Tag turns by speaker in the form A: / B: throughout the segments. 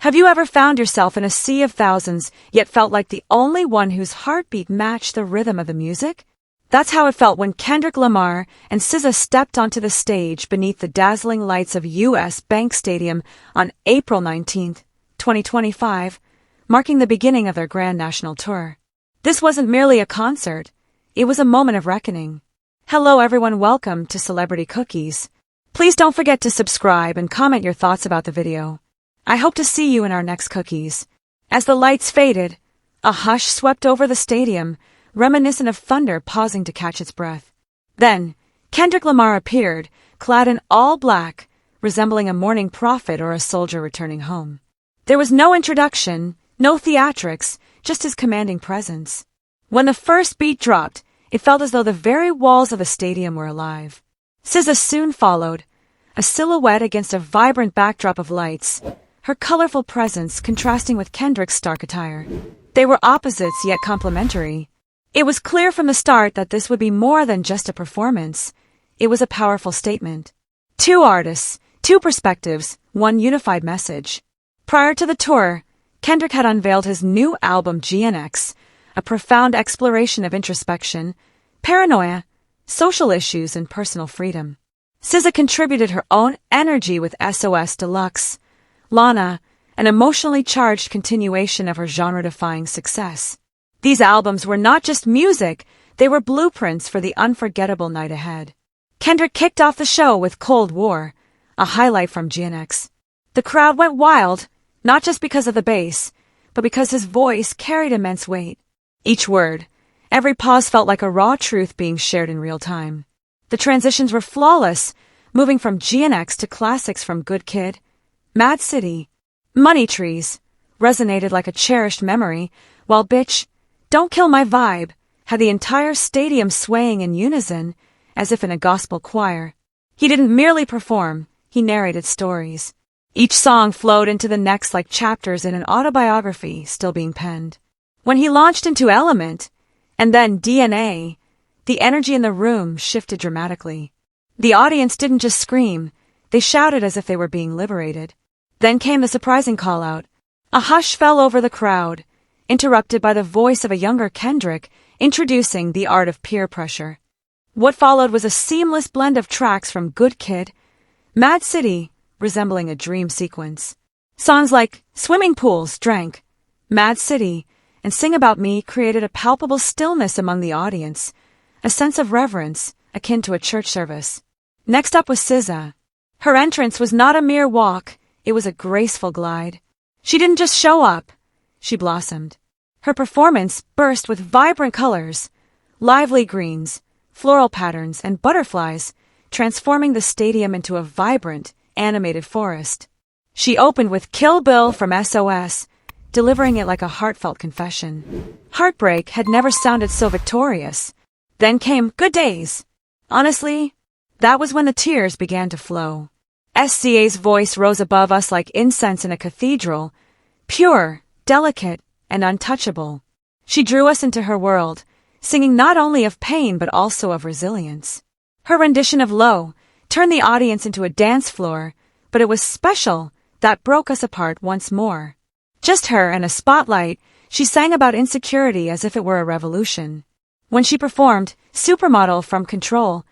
A: Have you ever found yourself in a sea of thousands, yet felt like the only one whose heartbeat matched the rhythm of the music? That's how it felt when Kendrick Lamar and SZA stepped onto the stage beneath the dazzling lights of U.S. Bank Stadium on April 19, 2025, marking the beginning of their grand national tour. This wasn't merely a concert, it was a moment of reckoning. Hello everyone, welcome to Celebrity Cookies. Please don't forget to subscribe and comment your thoughts about the video. I hope to see you in our next cookies. As the lights faded, a hush swept over the stadium, reminiscent of thunder pausing to catch its breath. Then, Kendrick Lamar appeared, clad in all black, resembling a mourning prophet or a soldier returning home. There was no introduction, no theatrics, just his commanding presence. When the first beat dropped, it felt as though the very walls of the stadium were alive. SZA soon followed, a silhouette against a vibrant backdrop of lights, her colorful presence contrasting with Kendrick's stark attire. They were opposites yet complementary. It was clear from the start that this would be more than just a performance. It was a powerful statement. Two artists, two perspectives, one unified message. Prior to the tour, Kendrick had unveiled his new album GNX, a profound exploration of introspection, paranoia, social issues, and personal freedom. SZA contributed her own energy with SOS Deluxe, Lana, an emotionally charged continuation of her genre-defying success. These albums were not just music, they were blueprints for the unforgettable night ahead. Kendrick kicked off the show with Cold War, a highlight from GNX. The crowd went wild, not just because of the bass, but because his voice carried immense weight. Each word, every pause felt like a raw truth being shared in real time. The transitions were flawless, moving from GNX to classics from Good Kid, Mad City, Money Trees, resonated like a cherished memory, while Bitch, Don't Kill My Vibe had the entire stadium swaying in unison, as if in a gospel choir. He didn't merely perform, he narrated stories. Each song flowed into the next like chapters in an autobiography still being penned. When he launched into Element, and then DNA, the energy in the room shifted dramatically. The audience didn't just scream, they shouted as if they were being liberated. Then came the surprising call-out. A hush fell over the crowd, interrupted by the voice of a younger Kendrick introducing the art of peer pressure. What followed was a seamless blend of tracks from Good Kid, Mad City, resembling a dream sequence. Songs like Swimming Pools, Drank, Mad City, and Sing About Me created a palpable stillness among the audience, a sense of reverence akin to a church service. Next up was SZA. Her entrance was not a mere walk, it was a graceful glide. She didn't just show up, she blossomed. Her performance burst with vibrant colors, lively greens, floral patterns, and butterflies, transforming the stadium into a vibrant, animated forest. She opened with Kill Bill from SOS, delivering it like a heartfelt confession. Heartbreak had never sounded so victorious. Then came Good Days. Honestly, that was when the tears began to flow. SZA's voice rose above us like incense in a cathedral, pure, delicate, and untouchable. She drew us into her world, singing not only of pain but also of resilience. Her rendition of Low turned the audience into a dance floor, but it was special, that broke us apart once more. Just her and a spotlight, she sang about insecurity as if it were a revolution. When she performed Supermodel from Control,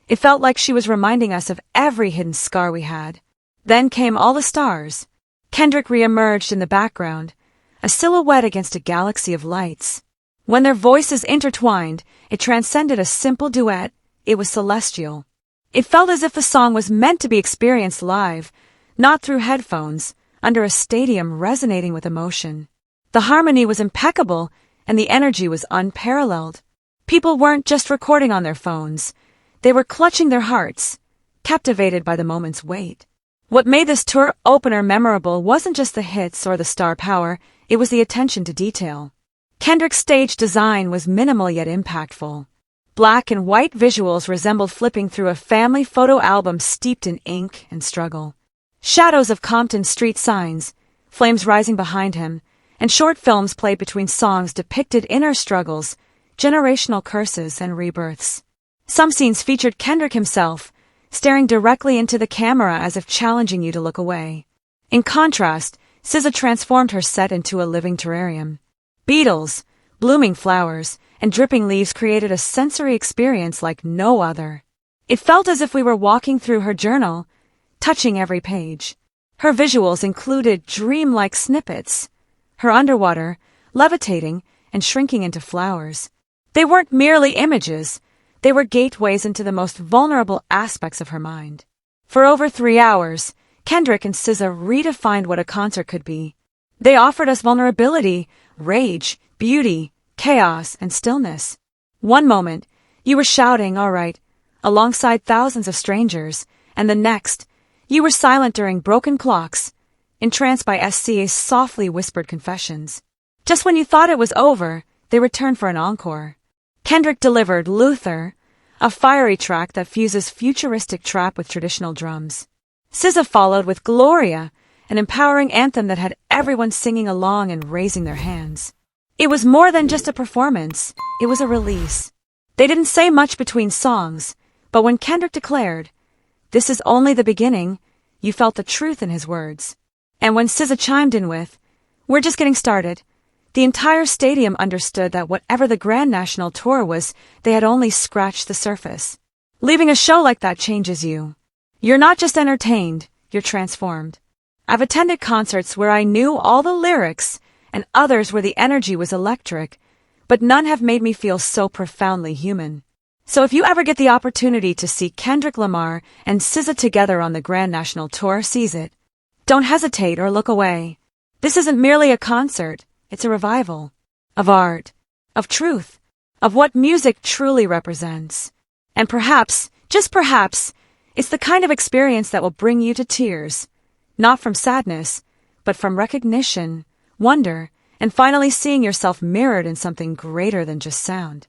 A: it felt like she was reminding us of every hidden scar we had. Then came All the Stars. Kendrick re-emerged in the background, a silhouette against a galaxy of lights. When their voices intertwined, it transcended a simple duet, it was celestial. It felt as if the song was meant to be experienced live, not through headphones, under a stadium resonating with emotion. The harmony was impeccable, and the energy was unparalleled. People weren't just recording on their phones. They were clutching their hearts, captivated by the moment's weight. What made this tour opener memorable wasn't just the hits or the star power, it was the attention to detail. Kendrick's stage design was minimal yet impactful. Black and white visuals resembled flipping through a family photo album steeped in ink and struggle. Shadows of Compton street signs, flames rising behind him, and short films played between songs depicted inner struggles, generational curses, and rebirths. Some scenes featured Kendrick himself, staring directly into the camera as if challenging you to look away. In contrast, SZA transformed her set into a living terrarium. Beetles, blooming flowers, and dripping leaves created a sensory experience like no other. It felt as if we were walking through her journal, touching every page. Her visuals included dreamlike snippets, her underwater, levitating, and shrinking into flowers. They weren't merely images, they were gateways into the most vulnerable aspects of her mind. For over 3 hours, Kendrick and SZA redefined what a concert could be. They offered us vulnerability, rage, beauty, chaos, and stillness. One moment, you were shouting, "All right," alongside thousands of strangers, and the next, you were silent during broken clocks, entranced by SZA's softly whispered confessions. Just when you thought it was over, they returned for an encore. Kendrick delivered Luther, a fiery track that fuses futuristic trap with traditional drums. SZA followed with Gloria, an empowering anthem that had everyone singing along and raising their hands. It was more than just a performance, it was a release. They didn't say much between songs, but when Kendrick declared, "This is only the beginning," you felt the truth in his words. And when SZA chimed in with, "We're just getting started," the entire stadium understood that whatever the Grand National Tour was, they had only scratched the surface. Leaving a show like that changes you. You're not just entertained, you're transformed. I've attended concerts where I knew all the lyrics, and others where the energy was electric, but none have made me feel so profoundly human. So if you ever get the opportunity to see Kendrick Lamar and SZA together on the Grand National Tour, seize it. Don't hesitate or look away. This isn't merely a concert, it's a revival. Of art. Of truth. Of what music truly represents. And perhaps, just perhaps, it's the kind of experience that will bring you to tears. Not from sadness, but from recognition, wonder, and finally seeing yourself mirrored in something greater than just sound.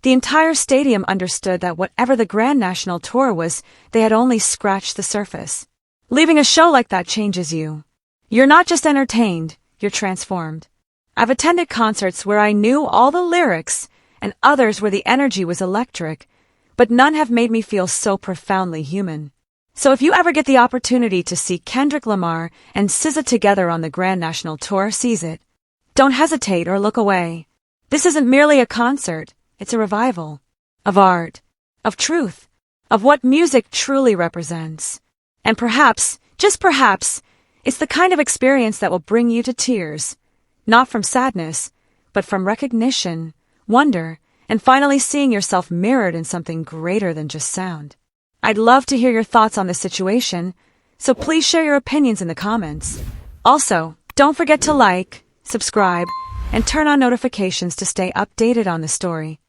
A: The entire stadium understood that whatever the Grand National Tour was, they had only scratched the surface. Leaving a show like that changes you. You're not just entertained, you're transformed. I've attended concerts where I knew all the lyrics, and others where the energy was electric, but none have made me feel so profoundly human. So if you ever get the opportunity to see Kendrick Lamar and SZA together on the Grand National Tour, seize it. Don't hesitate or look away. This isn't merely a concert, it's a revival. Of art. Of truth. Of what music truly represents. And perhaps, just perhaps, it's the kind of experience that will bring you to tears. Not from sadness, but from recognition, wonder, and finally seeing yourself mirrored in something greater than just sound. I'd love to hear your thoughts on this situation, so please share your opinions in the comments. Also, don't forget to like, subscribe, and turn on notifications to stay updated on the story.